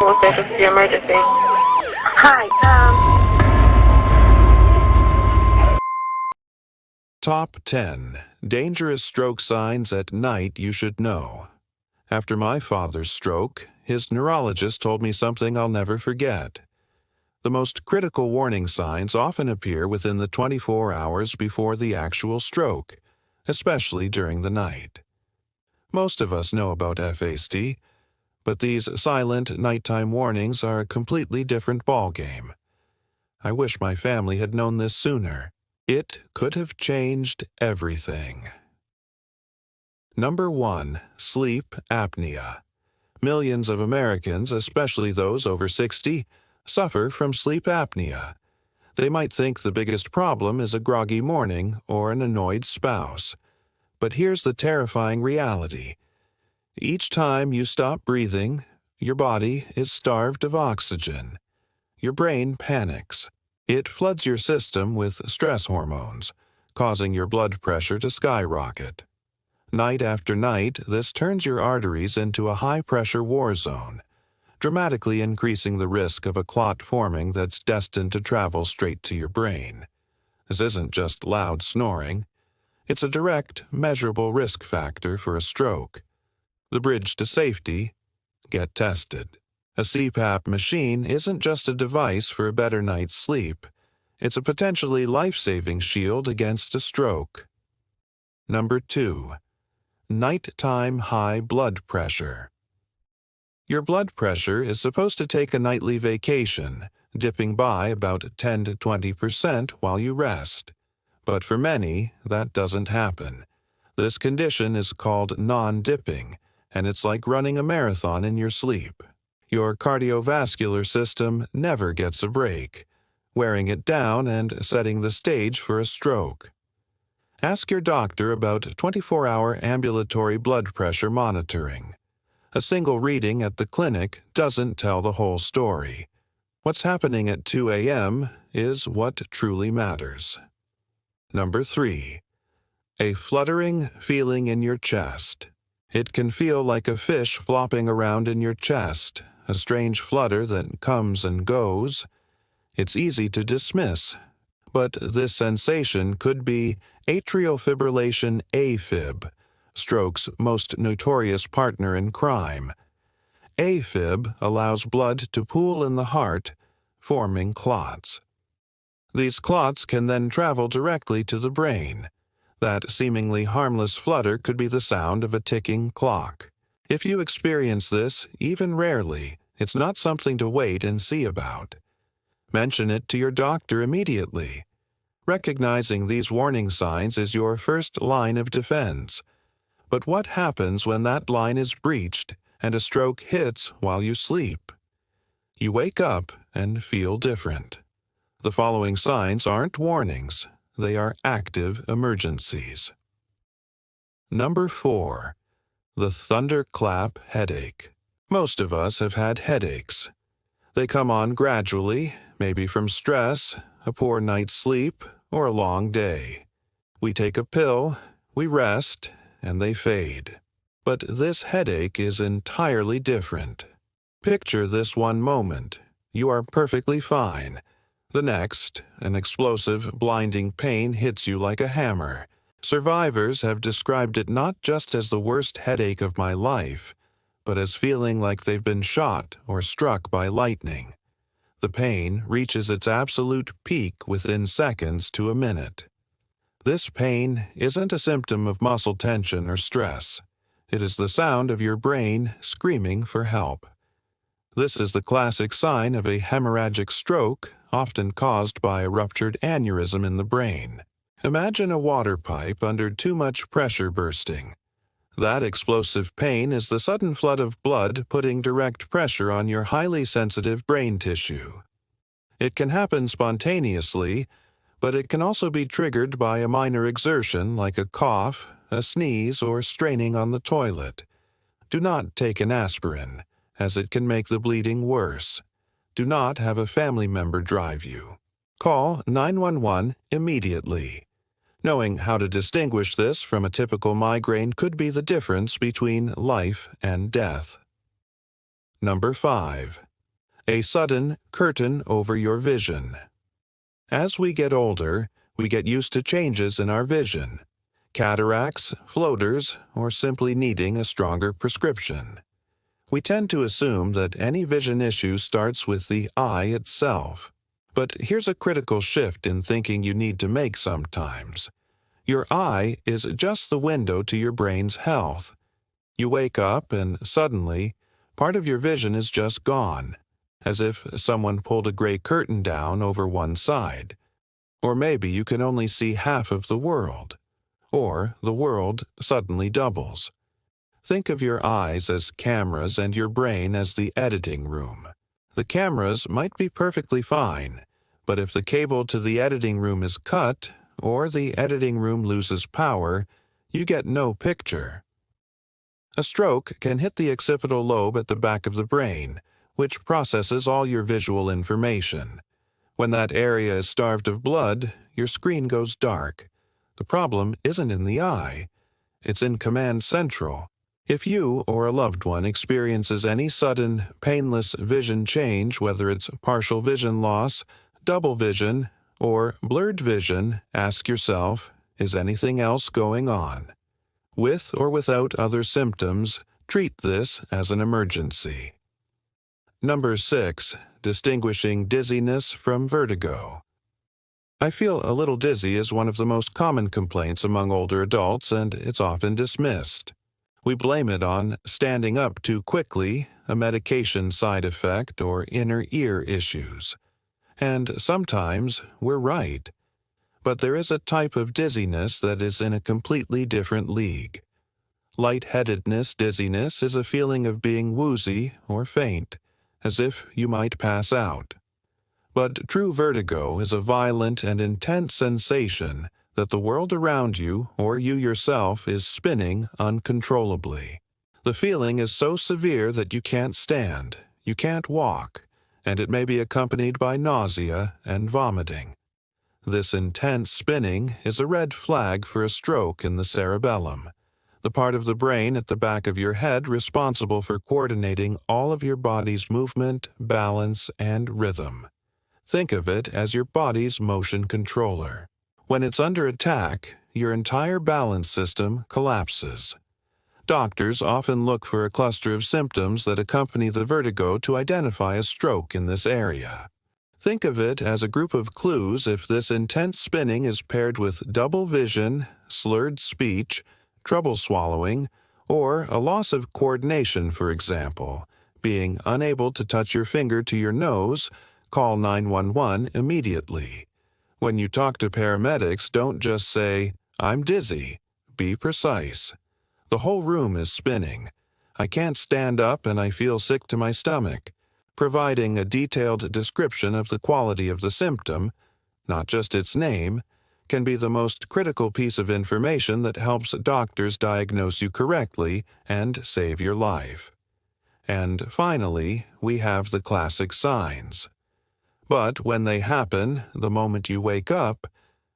full specialty emergency. Hi, Top 10 Dangerous Stroke Signs at Night You Should Know. After my father's stroke, his neurologist told me something I'll never forget. The most critical warning signs often appear within the 24 hours before the actual stroke, especially during the night. Most of us know about FAST, but these silent nighttime warnings are a completely different ballgame. I wish my family had known this sooner. It could have changed everything. Number 1. Sleep apnea. Millions of Americans, especially those over 60, suffer from sleep apnea. They might think the biggest problem is a groggy morning or an annoyed spouse. But here's the terrifying reality. Each time you stop breathing, your body is starved of oxygen. Your brain panics. It floods your system with stress hormones, causing your blood pressure to skyrocket. Night after night, this turns your arteries into a high-pressure war zone, dramatically increasing the risk of a clot forming that's destined to travel straight to your brain. This isn't just loud snoring. It's a direct, measurable risk factor for a stroke. The bridge to safety: get tested. A CPAP machine isn't just a device for a better night's sleep. It's a potentially life-saving shield against a stroke. Number 2. Nighttime high blood pressure. Your blood pressure is supposed to take a nightly vacation, dipping by about 10 to 20% while you rest. But for many, that doesn't happen. This condition is called non-dipping, and it's like running a marathon in your sleep. Your cardiovascular system never gets a break, wearing it down and setting the stage for a stroke. Ask your doctor about 24-hour ambulatory blood pressure monitoring. A single reading at the clinic doesn't tell the whole story. What's happening at 2 a.m. is what truly matters. Number 3. A fluttering feeling in your chest. It can feel like a fish flopping around in your chest, a strange flutter that comes and goes. It's easy to dismiss, but this sensation could be atrial fibrillation AFib, stroke's most notorious partner in crime. AFib allows blood to pool in the heart, forming clots. These clots can then travel directly to the brain. That seemingly harmless flutter could be the sound of a ticking clock. If you experience this, even rarely, it's not something to wait and see about. Mention it to your doctor immediately. Recognizing these warning signs is your first line of defense. But what happens when that line is breached and a stroke hits while you sleep? You wake up and feel different. The following signs aren't warnings. They are active emergencies. Number 4. The thunderclap headache. Most of us have had headaches. They come on gradually, maybe from stress, a poor night's sleep, or a long day. We take a pill, we rest, and they fade. But this headache is entirely different. Picture this one moment. You are perfectly fine. The next, an explosive, blinding pain hits you like a hammer. Survivors have described it not just as the worst headache of my life, but as feeling like they've been shot or struck by lightning. The pain reaches its absolute peak within seconds to a minute. This pain isn't a symptom of muscle tension or stress. It is the sound of your brain screaming for help. This is the classic sign of a hemorrhagic stroke, often caused by a ruptured aneurysm in the brain. Imagine a water pipe under too much pressure bursting. That explosive pain is the sudden flood of blood putting direct pressure on your highly sensitive brain tissue. It can happen spontaneously, but it can also be triggered by a minor exertion like a cough, a sneeze, or straining on the toilet. Do not take an aspirin, as it can make the bleeding worse. Do not have a family member drive you. Call 911 immediately. Knowing how to distinguish this from a typical migraine could be the difference between life and death. Number 5. A sudden curtain over your vision. As we get older, we get used to changes in our vision. Cataracts, floaters, or simply needing a stronger prescription. We tend to assume that any vision issue starts with the eye itself. But here's a critical shift in thinking you need to make sometimes. Your eye is just the window to your brain's health. You wake up and suddenly, part of your vision is just gone, as if someone pulled a gray curtain down over one side. Or maybe you can only see half of the world. Or the world suddenly doubles. Think of your eyes as cameras and your brain as the editing room. The cameras might be perfectly fine, but if the cable to the editing room is cut, or the editing room loses power, you get no picture. A stroke can hit the occipital lobe at the back of the brain, which processes all your visual information. When that area is starved of blood, your screen goes dark. The problem isn't in the eye, it's in command central. If you or a loved one experiences any sudden, painless vision change, whether it's partial vision loss, double vision, or blurred vision, ask yourself, is anything else going on? With or without other symptoms, treat this as an emergency. Number 6. Distinguishing dizziness from vertigo. I feel a little dizzy is one of the most common complaints among older adults, and it's often dismissed. We blame it on standing up too quickly, a medication side effect, or inner ear issues. And sometimes we're right. But there is a type of dizziness that is in a completely different league. Lightheadedness dizziness is a feeling of being woozy or faint, as if you might pass out. But true vertigo is a violent and intense sensation that the world around you or you yourself is spinning uncontrollably. The feeling is so severe that you can't stand, you can't walk, and it may be accompanied by nausea and vomiting. This intense spinning is a red flag for a stroke in the cerebellum, the part of the brain at the back of your head responsible for coordinating all of your body's movement, balance, and rhythm. Think of it as your body's motion controller. When it's under attack, your entire balance system collapses. Doctors often look for a cluster of symptoms that accompany the vertigo to identify a stroke in this area. Think of it as a group of clues if this intense spinning is paired with double vision, slurred speech, trouble swallowing, or a loss of coordination, for example, being unable to touch your finger to your nose. Call 911 immediately. When you talk to paramedics, don't just say, "I'm dizzy." Be precise. The whole room is spinning. I can't stand up and I feel sick to my stomach. Providing a detailed description of the quality of the symptom, not just its name, can be the most critical piece of information that helps doctors diagnose you correctly and save your life. And finally, we have the classic signs. But when they happen, the moment you wake up,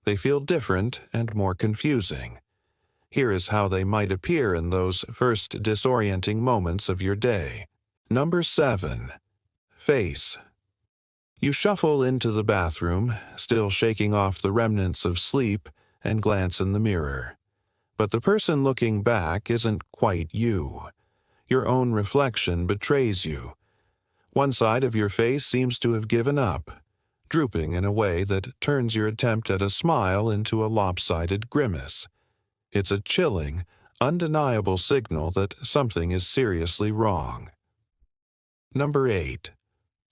they feel different and more confusing. Here is how they might appear in those first disorienting moments of your day. Number 7. Face. You shuffle into the bathroom, still shaking off the remnants of sleep, and glance in the mirror. But the person looking back isn't quite you. Your own reflection betrays you. One side of your face seems to have given up, drooping in a way that turns your attempt at a smile into a lopsided grimace. It's a chilling, undeniable signal that something is seriously wrong. Number 8.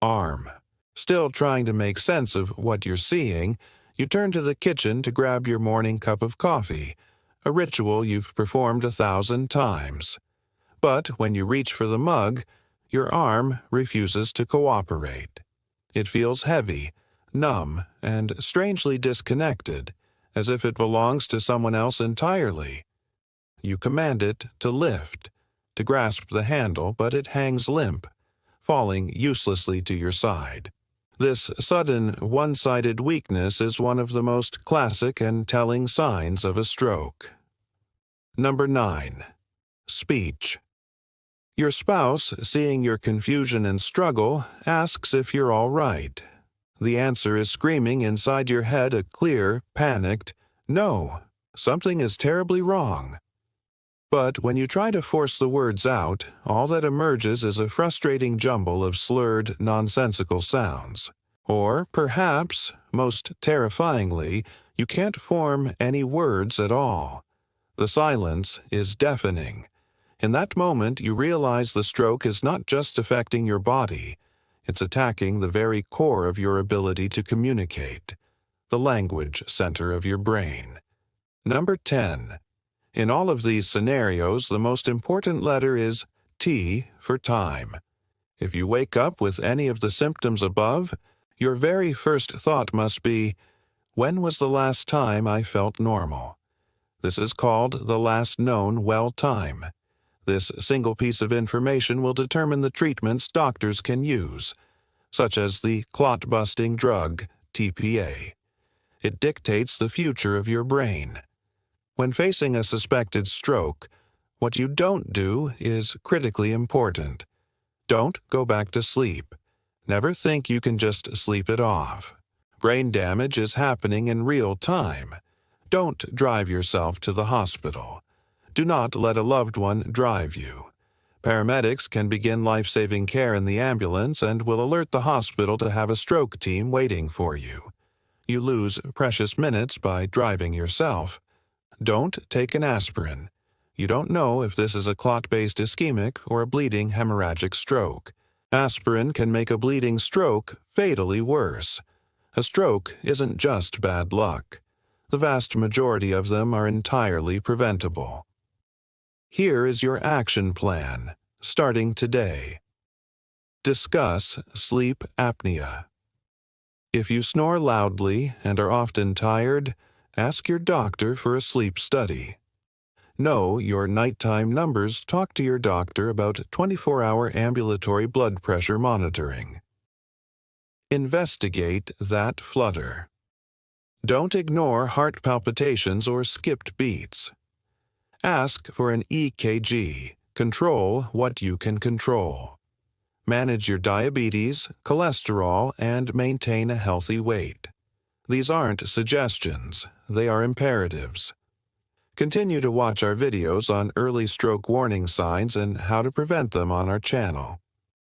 Arm. Still trying to make sense of what you're seeing, you turn to the kitchen to grab your morning cup of coffee, a ritual you've performed 1,000 times. But when you reach for the mug, your arm refuses to cooperate. It feels heavy, numb, and strangely disconnected, as if it belongs to someone else entirely. You command it to lift, to grasp the handle, but it hangs limp, falling uselessly to your side. This sudden, one-sided weakness is one of the most classic and telling signs of a stroke. Number 9. Speech. Your spouse, seeing your confusion and struggle, asks if you're all right. The answer is screaming inside your head a clear, panicked, "No, something is terribly wrong." But when you try to force the words out, all that emerges is a frustrating jumble of slurred, nonsensical sounds. Or, perhaps, most terrifyingly, you can't form any words at all. The silence is deafening. In that moment, you realize the stroke is not just affecting your body, it's attacking the very core of your ability to communicate, the language center of your brain. Number 10. In all of these scenarios, the most important letter is T for time. If you wake up with any of the symptoms above, your very first thought must be, "When was the last time I felt normal?" This is called the last known well time. This single piece of information will determine the treatments doctors can use, such as the clot-busting drug, TPA. It dictates the future of your brain. When facing a suspected stroke, what you don't do is critically important. Don't go back to sleep. Never think you can just sleep it off. Brain damage is happening in real time. Don't drive yourself to the hospital. Do not let a loved one drive you. Paramedics can begin life-saving care in the ambulance and will alert the hospital to have a stroke team waiting for you. You lose precious minutes by driving yourself. Don't take an aspirin. You don't know if this is a clot-based ischemic or a bleeding hemorrhagic stroke. Aspirin can make a bleeding stroke fatally worse. A stroke isn't just bad luck. The vast majority of them are entirely preventable. Here is your action plan, starting today. Discuss sleep apnea. If you snore loudly and are often tired, ask your doctor for a sleep study. Know your nighttime numbers. Talk to your doctor about 24-hour ambulatory blood pressure monitoring. Investigate that flutter. Don't ignore heart palpitations or skipped beats. Ask for an EKG. Control what you can control. Manage your diabetes, cholesterol, and maintain a healthy weight. These aren't suggestions, they are imperatives. Continue to watch our videos on early stroke warning signs and how to prevent them on our channel.